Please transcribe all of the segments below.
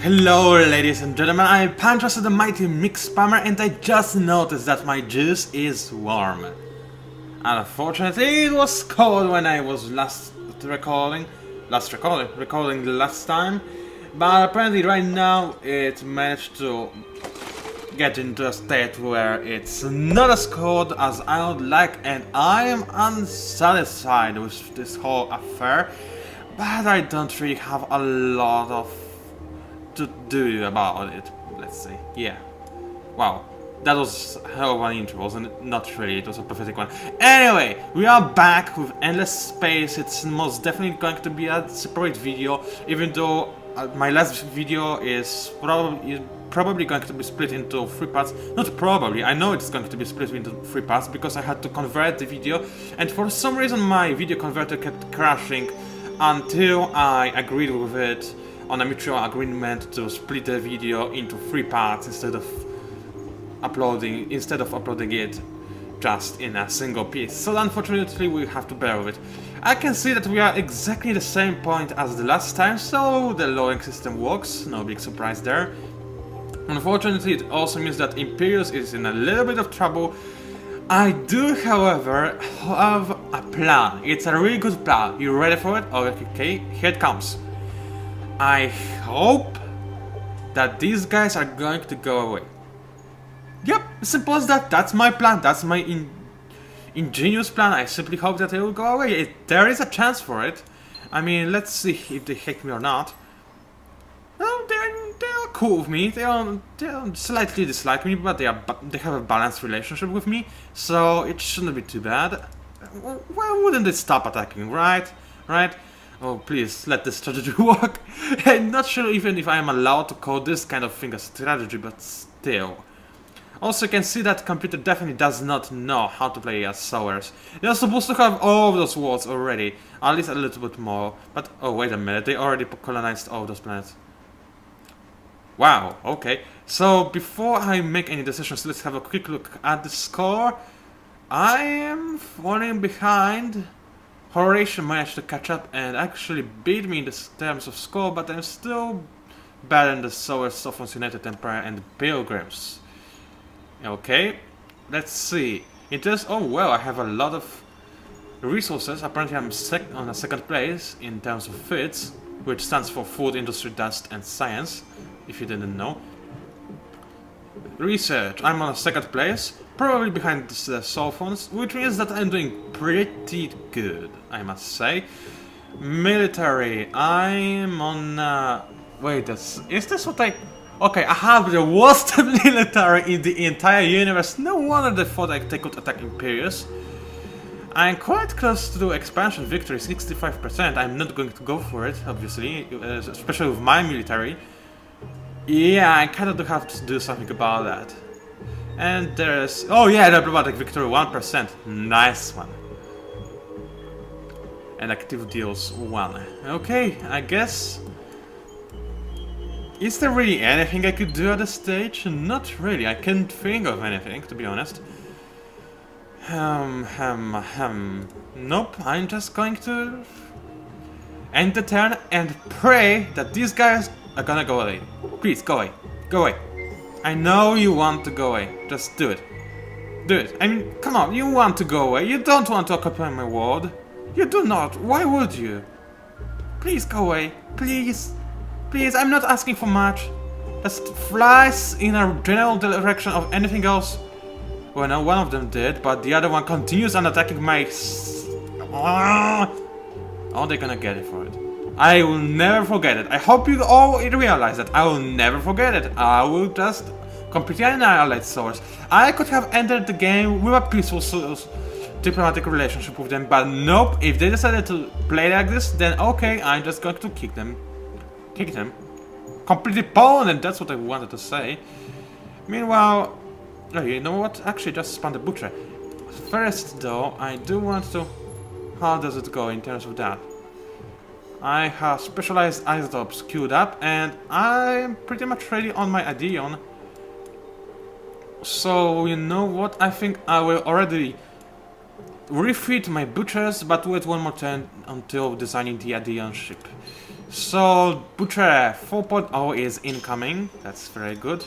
Hello ladies and gentlemen, I'm PANCZASU the mighty mix spammer, and I just noticed that my juice is warm. Unfortunately, it was cold when I was recording the last time, but apparently right now it managed to get into a state where it's not as cold as I would like, and I am unsatisfied with this whole affair, but I don't really have a lot of to do about it, let's say. Yeah. Wow. That was a hell of an intro, wasn't it? Not really, it was a pathetic one. Anyway, we are back with Endless Space. It's most definitely going to be a separate video, even though my last video is probably going to be split into 3 parts. Not probably, I know it's going to be split into 3 parts because I had to convert the video, and for some reason my video converter kept crashing until I agreed with it on a mutual agreement to split the video into 3 parts instead of uploading it just in a single piece. So unfortunately we have to bear with it. I can see that we are exactly the same point as the last time, so the loading system works, no big surprise there. Unfortunately, it also means that Imperius is in a little bit of trouble. I do, however, have a plan. It's a really good plan. You ready for it? Okay, here it comes. I hope that these guys are going to go away. Yep, simple as that. That's my plan. That's my ingenious plan. I simply hope that they will go away. There is a chance for it. I mean, let's see if they hate me or not. Well, they're cool with me. They slightly dislike me, but they have a balanced relationship with me, so it shouldn't be too bad. Why wouldn't they stop attacking, right? Right? Oh, please, let this strategy work. I'm not sure even if I am allowed to call this kind of thing a strategy, but still. Also, you can see that computer definitely does not know how to play as Sowers. They're supposed to have all of those worlds already, at least a little bit more. But, oh, wait a minute, they already colonized all those planets. Wow, okay. So, before I make any decisions, let's have a quick look at the score. I am falling behind. Horatio managed to catch up and actually beat me in terms of score, but I'm still better than the Sowers, Sophons, United Empire, and the Pilgrims. Okay, let's see. It does. Oh well, I have a lot of resources. Apparently, I'm on a second place in terms of FIDS, which stands for Food, Industry, Dust, and Science. If you didn't know. Research. I'm on a second place, probably behind the Sophons, which means that I'm doing pretty good, I must say. Military. I'm on. Wait, is this what I? Okay, I have the worst military in the entire universe. No wonder they thought they could attack Imperius. I'm quite close to expansion victory, 65%. I'm not going to go for it, obviously, especially with my military. Yeah, I kind of do have to do something about that. And there's... oh yeah, diplomatic victory, 1%. Nice one. And active deals 1. Okay, I guess... is there really anything I could do at this stage? Not really, I can't think of anything, to be honest. Nope, I'm just going to end the turn and pray that these guys are gonna go away. Please, go away. Go away. I know you want to go away. Just do it. Do it. I mean, come on, you want to go away. You don't want to occupy my world. You do not. Why would you? Please go away. Please. Please, I'm not asking for much. Just flies in a general direction of anything else. Well, no, one of them did, but the other one continues on attacking my... oh, they're gonna get it for it. I will never forget it. I hope you all realize that. I will never forget it. I will just completely annihilate Sowers. I could have entered the game with a peaceful diplomatic relationship with them, but nope. If they decided to play like this, then okay, I'm just going to kick them. Kick them. Completely pawn, and that's what I wanted to say. Meanwhile, oh, you know what? Actually, just spawn the butcher. First, though, I do want to... how does it go in terms of that? I have specialized isotopes queued up, and I'm pretty much ready on my Adeon. So, you know what? I think I will already refit my butchers, but wait one more turn until designing the Adeon ship. So, Butcher 4.0 is incoming. That's very good.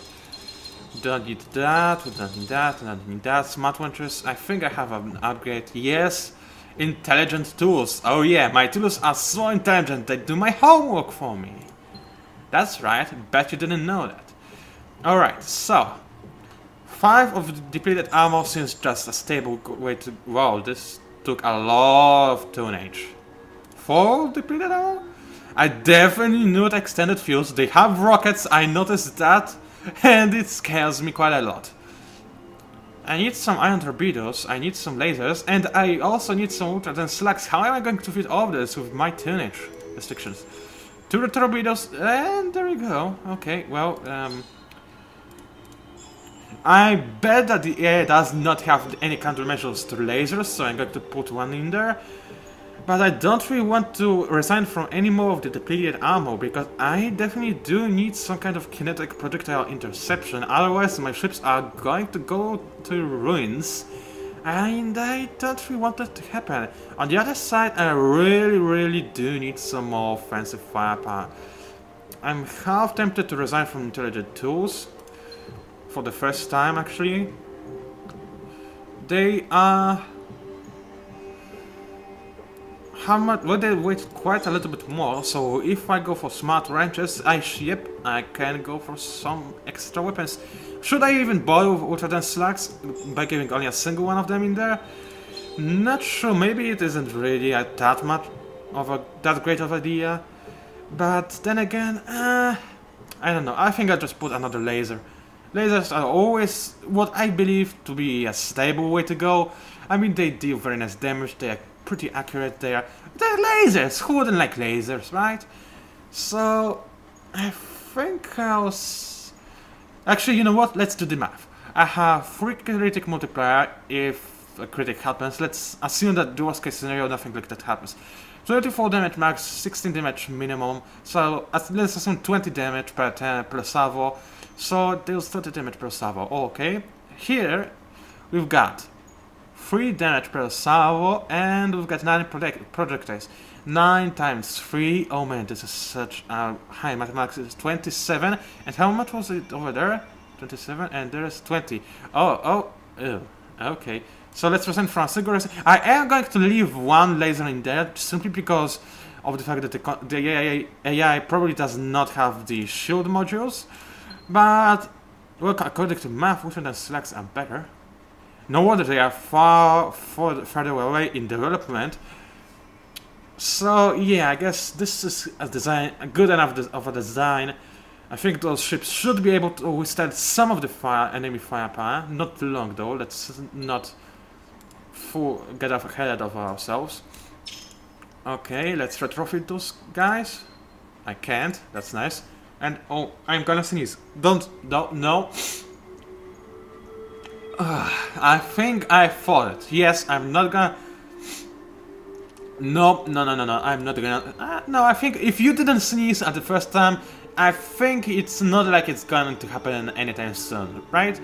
Don't need that, we don't need that, we don't need that. Smart Ventures, I think I have an upgrade. Yes. Intelligent tools. Oh yeah, my tools are so intelligent, they do my homework for me. That's right, bet you didn't know that. Alright, so 5 of the depleted ammo seems just a stable way to... Wow, this took a lot of tonnage. 4 depleted ammo? I definitely need extended fuse. They have rockets, I noticed that, and it scares me quite a lot. I need some iron torpedoes, I need some lasers, and I also need some ultra-dense slugs. How am I going to fit all of this with my tonnage restrictions? 2 torpedoes, and there we go. Okay, well, I bet that the AI does not have any countermeasures to lasers, so I'm going to put one in there. But I don't really want to resign from any more of the depleted ammo, because I definitely do need some kind of kinetic projectile interception, otherwise my ships are going to go to ruins, and I don't really want that to happen. On the other side, I really do need some more offensive firepower. I'm half tempted to resign from intelligent tools, for the first time actually. They are... How much? Well, they weight quite a little bit more, so if I go for smart wrenches, I can go for some extra weapons. Should I even bother with ultra-dense slugs by giving only a single one of them in there? Not sure, maybe it isn't really that great of an idea. But then again, I don't know, I think I'll just put another laser. Lasers are always what I believe to be a stable way to go. I mean, they deal very nice damage, they are pretty accurate, they're lasers, who wouldn't like lasers, right? So, I think I'll... Actually, you know what, let's do the math. I have 3 critic multiplier if a critic happens. Let's assume that the worst case scenario, nothing like that happens. 24 damage max, 16 damage minimum, so let's assume 20 damage per 10 per salvo, so deals 30 damage per salvo. Okay, here we've got 3 damage per salvo, and we've got 9 projectiles. 9 times 3, oh man, this is such a high mathematics, it's 27, and how much was it over there? 27, and there's 20. Okay. So let's present from a single laser. I am going to leave 1 laser in there, simply because of the fact that the AI probably does not have the shield modules, but, well, according to math, ultra-dense slugs are better. No wonder they are further away in development. So yeah, I guess this is a good enough of a design. I think those ships should be able to withstand some of the enemy firepower. Not too long though. Let's not get ahead of ourselves. Okay, let's retrofit those guys. I can't. That's nice. And oh, I'm gonna sneeze. No. I think I fought it. Yes, I'm not gonna... No, I'm not gonna... no, I think if you didn't sneeze at the first time, I think it's not like it's going to happen anytime soon, right?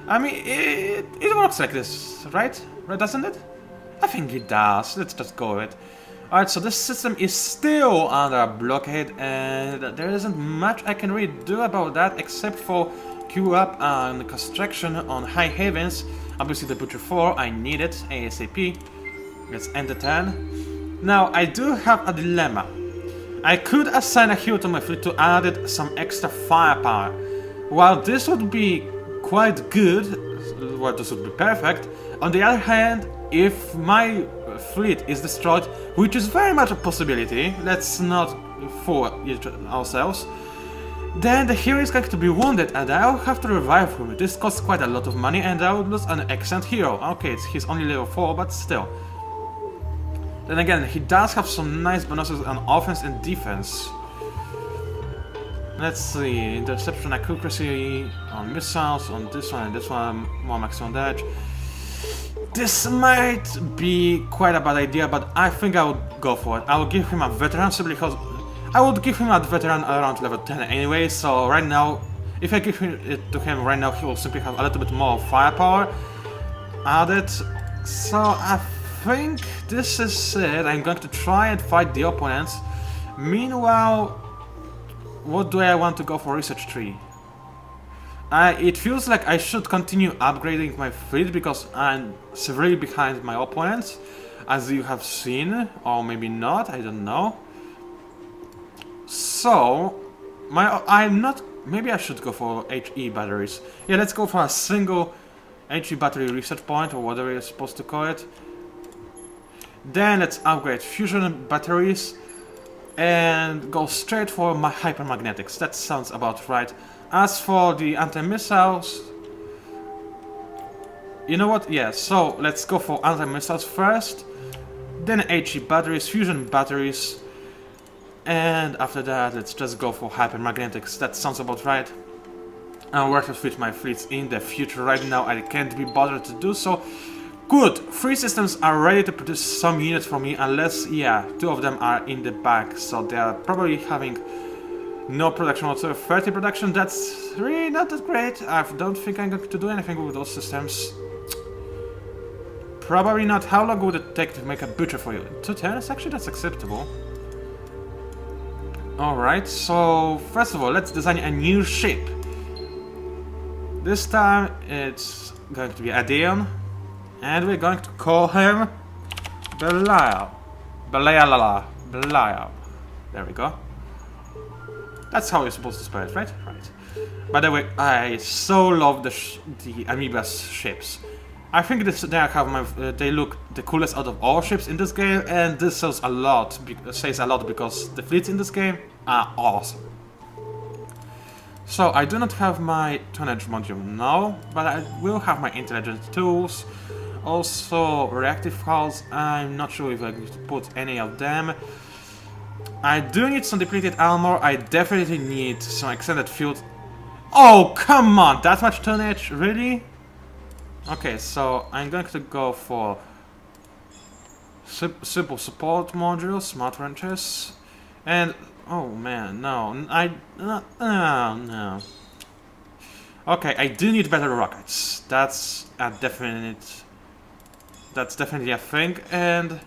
I mean, it works like this, right? Doesn't it? I think it does. Let's just go with it. Alright, so this system is still under blockade, and there isn't much I can really do about that except for queue up on construction on High Havens. Obviously the Butcher 4, I need it ASAP. Let's end the turn. Now, I do have a dilemma. I could assign a hero to my fleet to add some extra firepower. While this would be quite good, well, this would be perfect, on the other hand, if my fleet is destroyed, which is very much a possibility, let's not fool ourselves, then the hero is going to be wounded and I'll have to revive him. This costs quite a lot of money and I would lose an excellent hero. Okay, he's only level 4, but still. Then again, he does have some nice bonuses on offense and defense. Let's see, interception accuracy on missiles, on this one and this one, more maximum damage. This might be quite a bad idea, but I think I would go for it. I will give him a veteran simply because I would give him a veteran around level 10 anyway, so right now, if I give it to him right now, he will simply have a little bit more firepower added. So I think this is it. I'm going to try and fight the opponents. Meanwhile, what do I want to go for research tree? It feels like I should continue upgrading my fleet because I'm severely behind my opponents, as you have seen, or maybe not, I don't know. So, maybe I should go for HE batteries. Yeah, let's go for a single HE battery research point, or whatever you're supposed to call it. Then let's upgrade fusion batteries and go straight for my hypermagnetics. That sounds about right. As for the anti-missiles, you know what? Yeah, so let's go for anti-missiles first, then HE batteries, fusion batteries, and after that let's just go for hypermagnetics. That sounds about right. I'll work to fit my fleets in the future. Right now I can't be bothered to do so. Good, 3 systems are ready to produce some units for me, unless, yeah, 2 of them are in the back, so they are probably having no production whatsoever. 30 production, that's really not that great. I don't think I'm going to do anything with those systems. Probably not. How long would it take to make a butcher for you? 2 turns? Actually, that's acceptable. Alright, so first of all, let's design a new ship. This time it's going to be Adeon, and we're going to call him Belial. Belial. There we go. That's how you're supposed to spell it, right? Right. By the way, I so love the Amoeba's ships. I think they look the coolest out of all ships in this game, and this says a lot because the fleets in this game are awesome. So I do not have my tonnage module now, but I will have my intelligence tools. Also reactive hulls. I'm not sure if I'm going to put any of them. I do need some depleted armor. I definitely need some extended field. Oh, come on! That much tonnage? Really? Okay, so I'm going to go for simple support modules, smart wrenches, and oh man, no, no. Okay, I do need better rockets. That's definitely a thing, and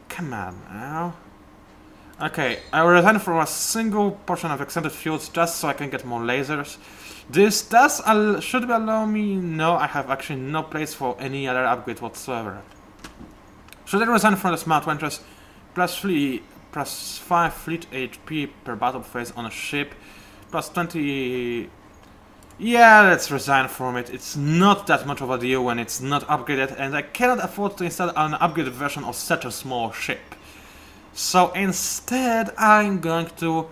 come on now. Okay, I will resign from a single portion of extended fields just so I can get more lasers. This should allow me. No, I have actually no place for any other upgrade whatsoever. Should I resign from the smart wrenches? +5 fleet HP per battle phase on a ship, +20. Yeah, let's resign from it. It's not that much of a deal when it's not upgraded, and I cannot afford to install an upgraded version of such a small ship. So instead, I'm going to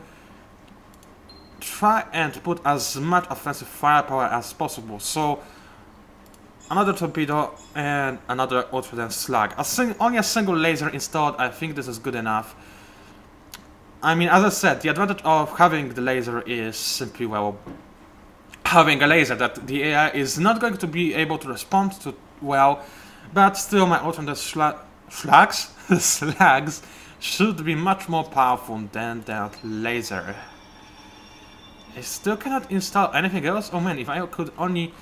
try and put as much offensive firepower as possible. So another torpedo and another ultra-dense slug. Only a single laser installed. I think this is good enough. I mean, as I said, the advantage of having the laser is simply, well, having a laser that the AI is not going to be able to respond to well, but still my ultra-dense slugs should be much more powerful than that laser. I still cannot install anything else. Oh man, if I could only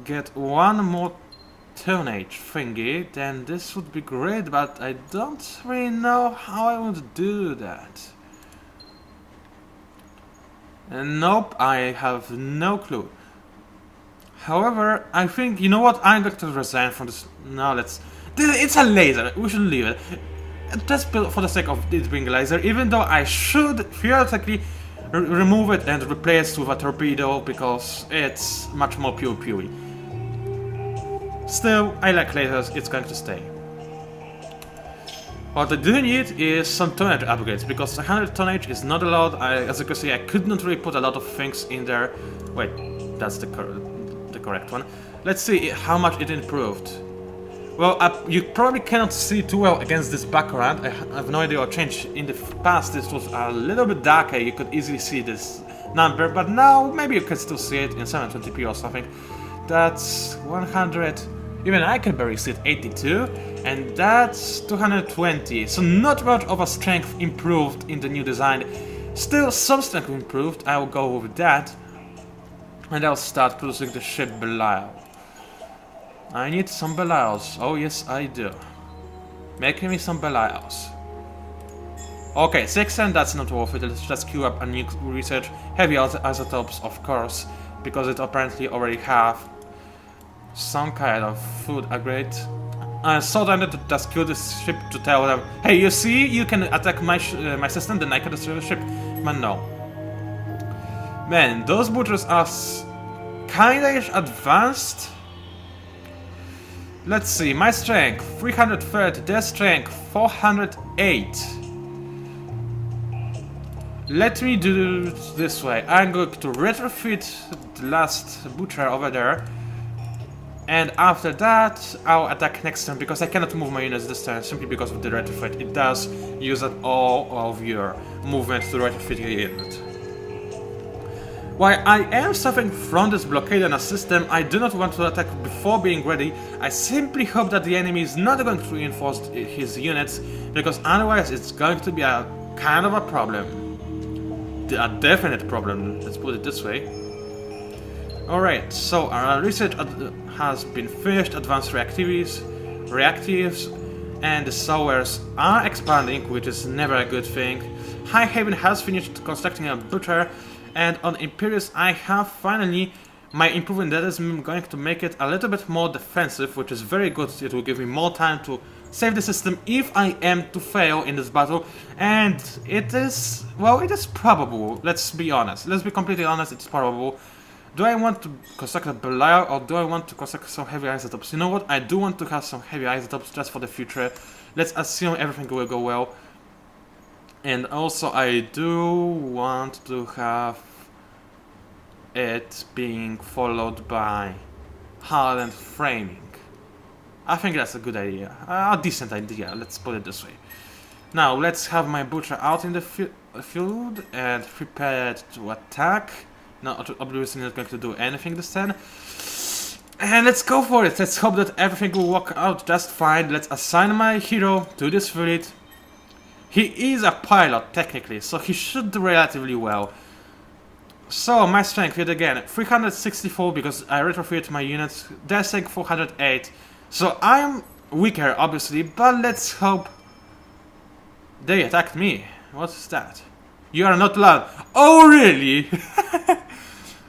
get one more tonnage thingy, then this would be great, but I don't really know how I would do that. And nope, I have no clue. However, I think, you know what, I'm going to resign from this. No, it's a laser, we should leave it. Just for the sake of it being a laser, even though I should theoretically remove it and replace it with a torpedo because it's much more pew-pewy. Still, I like lasers, it's going to stay. What I do need is some tonnage upgrades, because 100 tonnage is not allowed. As you can see, I could not really put a lot of things in there. Wait, that's the correct one. Let's see how much it improved. Well, you probably cannot see too well against this background. I have no idea what changed. In the past, this was a little bit darker. You could easily see this number, but now maybe you can still see it in 720p or something. That's 100. Even I can barely see it, 82, and that's 220. So not much of a strength improved in the new design. Still some strength improved. I will go with that, and I'll start producing the ship Belial. I need some Belials. Oh yes, I do. Make me some Belials. Okay, 6 and that's not worth it. Let's just queue up a new research. Heavy isotopes, of course, because it apparently already have some kind of food upgrade. So I need to just kill this ship to tell them, hey, you see, you can attack my system, then I can destroy the ship. But no. Man, those butchers are kinda advanced. Let's see, my strength 330, their strength 408. Let me do it this way. I'm going to retrofit the last butcher over there. And after that, I'll attack next turn because I cannot move my units this turn simply because of the retrofit. It does use up all of your movement to retrofit your unit. While I am suffering from this blockade on a system, I do not want to attack before being ready. I simply hope that the enemy is not going to reinforce his units, because otherwise it's going to be a kind of a problem. A definite problem, let's put it this way. Alright, so our research has been finished, advanced reactives, and the sowers are expanding, which is never a good thing. High Haven has finished constructing a butcher, and on Imperius I have finally my improvement that is going to make it a little bit more defensive, which is very good. It will give me more time to save the system if I am to fail in this battle, and it is, well, it is probable, let's be honest. Let's be completely honest, it's probable. Do I want to construct a Belial or do I want to construct some heavy isotopes? You know what, I do want to have some heavy isotopes just for the future. Let's assume everything will go well. And also I do want to have it being followed by hardened framing. I think that's a good idea, a decent idea, let's put it this way. Now let's have my butcher out in the field and prepared to attack. No, obviously not going to do anything this turn. And let's go for it, let's hope that everything will work out just fine. Let's assign my hero to this fleet. He is a pilot technically, so he should do relatively well. So my strength yet again, 364 because I retrofit my units, their strength 408. So I'm weaker, obviously, but let's hope they attacked me. What's that? You are not allowed. Oh, really?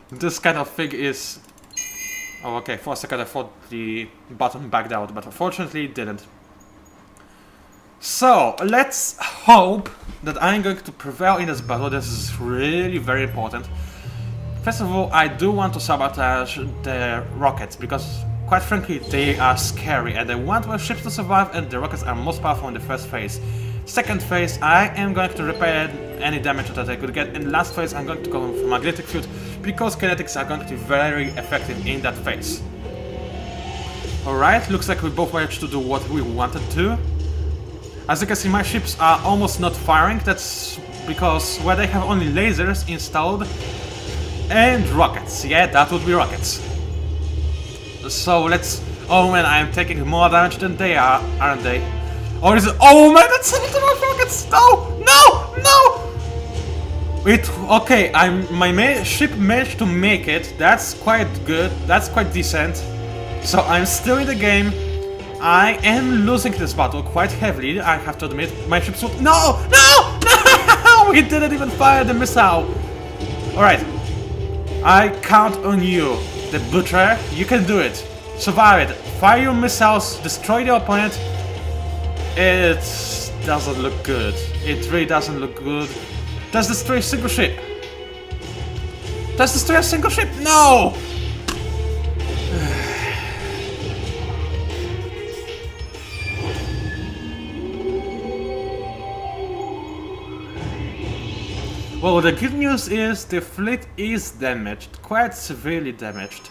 This kind of thing is... Oh, okay, for a second I thought the button backed out, but unfortunately it didn't. So, let's hope that I'm going to prevail in this battle. This is really very important. First of all, I do want to sabotage the rockets, because quite frankly, they are scary and I want my ships to survive, and the rockets are most powerful in the first phase. Second phase, I am going to repair any damage that I could get. In last phase, I'm going to go for magnetic field, because kinetics are going to be very effective in that phase. Alright, looks like we both managed to do what we wanted to. As you can see, my ships are almost not firing. That's because, well, they have only lasers installed and rockets. Yeah, that would be rockets. So let's... Oh man, I am taking more damage than they are, aren't they? Or is it... Oh man, that's a lot of rockets! No! No! No! It... Okay, my ship managed to make it. That's quite good. That's quite decent. So I'm still in the game. I am losing this battle quite heavily, I have to admit. My ships will... No! No! No! He didn't even fire the missile! Alright. I count on you, the butcher. You can do it. Survive it. Fire your missiles, destroy the opponent. It doesn't look good. It really doesn't look good. Does destroy a single ship. Does destroy a single ship? No! Well, the good news is the fleet is damaged, quite severely damaged.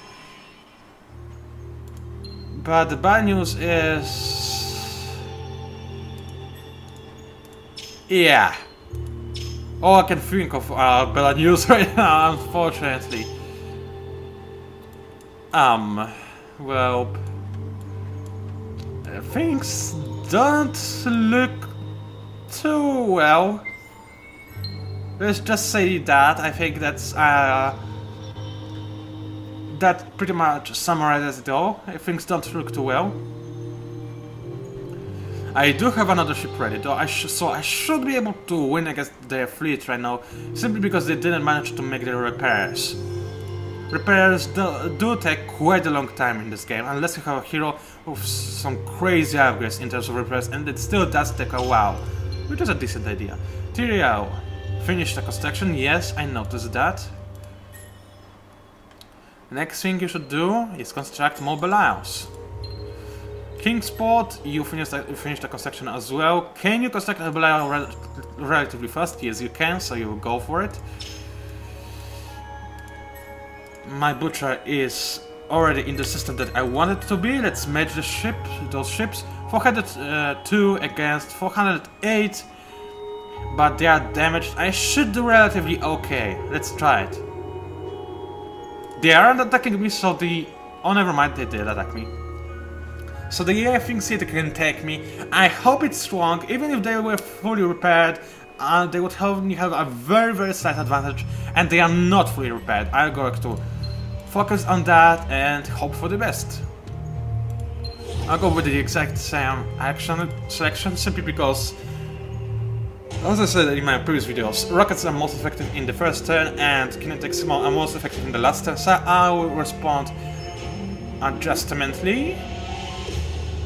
But the bad news is... Yeah. All I can think of are bad news right now, unfortunately. Well... Things don't look too well. Let's just say that. I think that's that pretty much summarizes it all. Things don't look too well. I do have another ship ready, though so I should be able to win against their fleet right now, simply because they didn't manage to make their repairs. Repairs do take quite a long time in this game, unless you have a hero with some crazy upgrades in terms of repairs, and it still does take a while, which is a decent idea. Tyrael. Finish the construction, yes, I noticed that. Next thing you should do is construct mobile isles. Kingsport, you finish the construction as well. Can you construct a mobile isle relatively fast? Yes, you can, so you will go for it. My butcher is already in the system that I want it to be. Let's match those ships. 402 against 408. But they are damaged. I should do relatively okay. Let's try it. They aren't attacking me, so oh, never mind, they did attack me. So the AI thinks it can take me. I hope it's wrong. Even if they were fully repaired, they would only have a very, very slight advantage. And they are not fully repaired. I'm going to focus on that and hope for the best. I'll go with the exact same action selection, simply because, as I said in my previous videos, rockets are most effective in the first turn and kinetics are most effective in the last turn, so I will respond adjustmentally,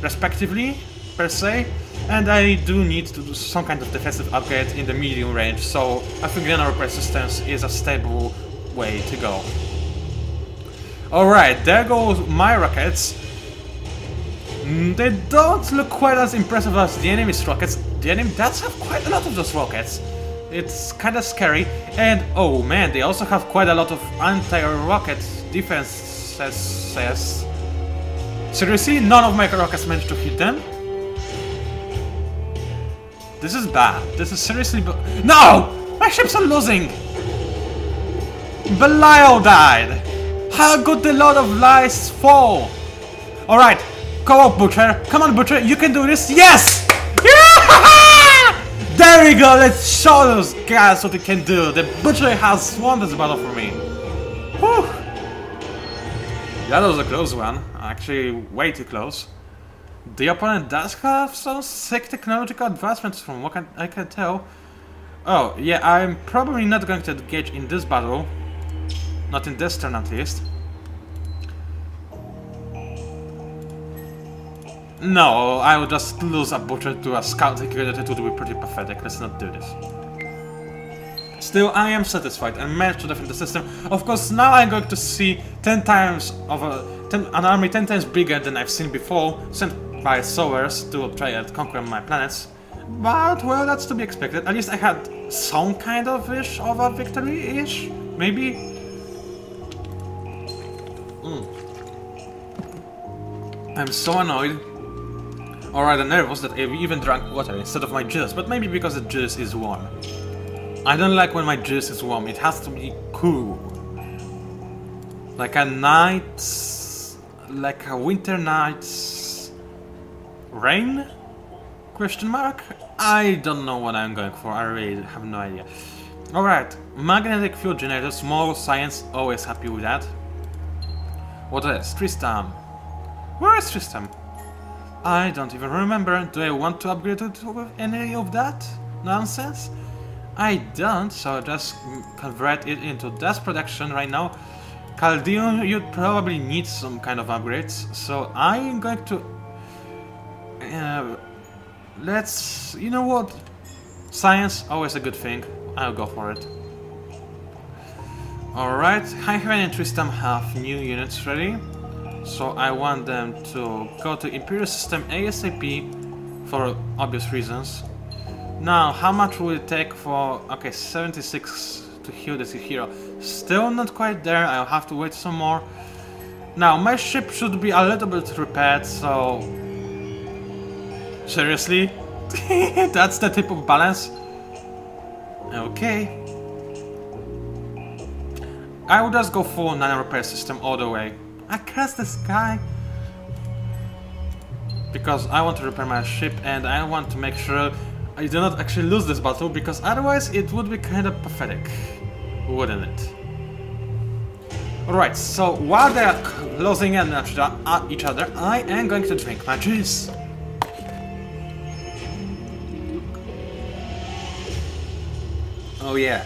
respectively, per se, and I do need to do some kind of defensive upgrade in the medium range, so I think the repair systems is a stable way to go. Alright, there go my rockets. They don't look quite as impressive as the enemy's rockets. The enemy does have quite a lot of those rockets. It's kinda scary. And oh man, they also have quite a lot of anti-rocket defenses. Seriously, none of my rockets managed to hit them? This is bad. This is seriously No! My ships are losing! Belial died! How could the Lord of Lies fall? Alright. Go up, Butcher! Come on, Butcher! You can do this! Yes! Yeah! There we go! Let's show those guys what they can do! The Butcher has won this battle for me! Whew! That was a close one. Actually, way too close. The opponent does have some sick technological advancements from what I can tell. Oh, yeah, I'm probably not going to engage in this battle. Not in this turn, at least. No, I would just lose a butcher to a scout executed. It would be pretty pathetic. Let's not do this. Still, I am satisfied and managed to defend the system. Of course, now I'm going to see 10 times of an army 10 times bigger than I've seen before, sent by sowers to try and conquer my planets. But, well, that's to be expected. At least I had some kind of wish of a victory-ish, maybe. I'm so annoyed. Or rather nervous that I even drank water instead of my juice, but maybe because the juice is warm. I don't like when my juice is warm, it has to be cool. Like a winter night's rain? Question mark? I don't know what I'm going for, I really have no idea. Alright, magnetic fuel generator, small science, always happy with that. What else? Tristram. Where is Tristram? I don't even remember. Do I want to upgrade it with any of that nonsense? I don't, so just convert it into dust production right now. Chaldean, you'd probably need some kind of upgrades, so I'm going to... you know what? Science, always a good thing. I'll go for it. Alright, Highhaven and Tristram have new units ready. So I want them to go to Imperius system ASAP for obvious reasons. Now, how much will it take for... Okay, 76 to heal this hero. Still not quite there, I'll have to wait some more. Now, my ship should be a little bit repaired, so... Seriously? That's the tip of balance? Okay. I will just go full nano-repair system all the way. I cast this guy because I want to repair my ship and I want to make sure I do not actually lose this battle, because otherwise it would be kind of pathetic, wouldn't it? Alright, so while they are closing in at each other, I am going to drink my juice. Oh yeah.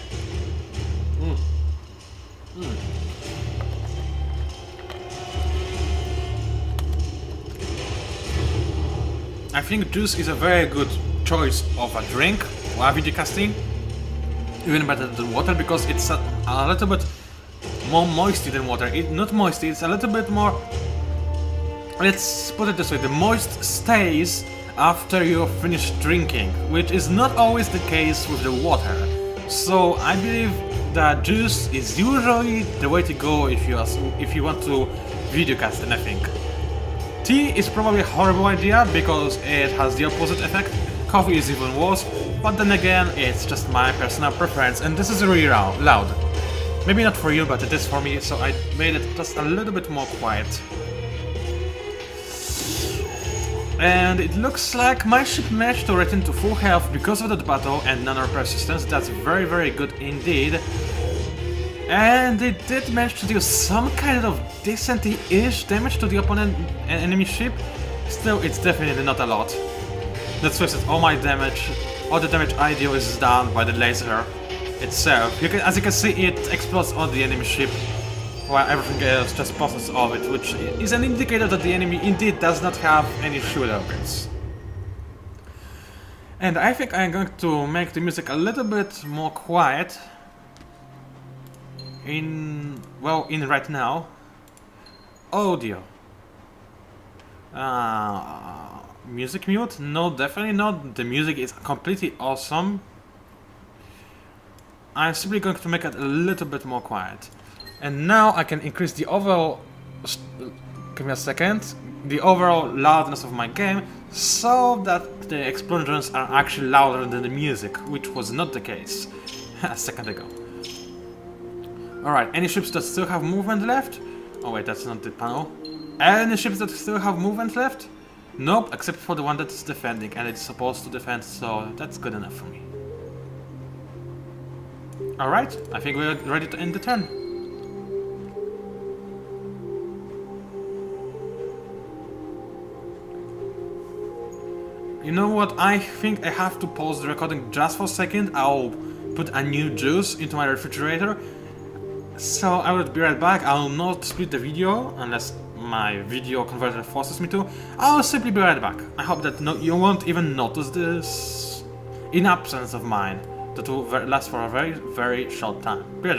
I think juice is a very good choice of a drink while video casting. Even better than water because it's a little bit more moisty than water. Not moisty, it's a little bit more... Let's put it this way, the moist stays after you finish drinking, which is not always the case with the water. So I believe that juice is usually the way to go if you want to videocast anything. Tea is probably a horrible idea because it has the opposite effect. Coffee is even worse, but then again, it's just my personal preference, and this is really loud. Maybe not for you, but it is for me, so I made it just a little bit more quiet. And it looks like my ship managed to return to full health because of that battle and nano-persistence. That's very, very good indeed. And it did manage to deal some kind of decent-ish damage to the opponent and enemy ship. Still, it's definitely not a lot. Let's face it, all the damage I deal is done by the laser itself. As you can see, it explodes on the enemy ship, while everything else just passes off it, which is an indicator that the enemy indeed does not have any shield opens. And I think I'm going to make the music a little bit more quiet. In right now. Audio. Music mute? No, definitely not. The music is completely awesome. I'm simply going to make it a little bit more quiet. And now I can increase the overall... Give me a second. The overall loudness of my game, so that the explosions are actually louder than the music, which was not the case a second ago. Alright, any ships that still have movement left? Oh wait, that's not the panel. Any ships that still have movement left? Nope, except for the one that is defending, and it's supposed to defend, so that's good enough for me. Alright, I think we're ready to end the turn. You know what, I think I have to pause the recording just for a second. I'll put a new juice into my refrigerator. So I will be right back. I'll not split the video unless my video converter forces me to. I'll simply be right back. I hope that you won't even notice this in absence of mine. That will last for a very, very short time. Be right back.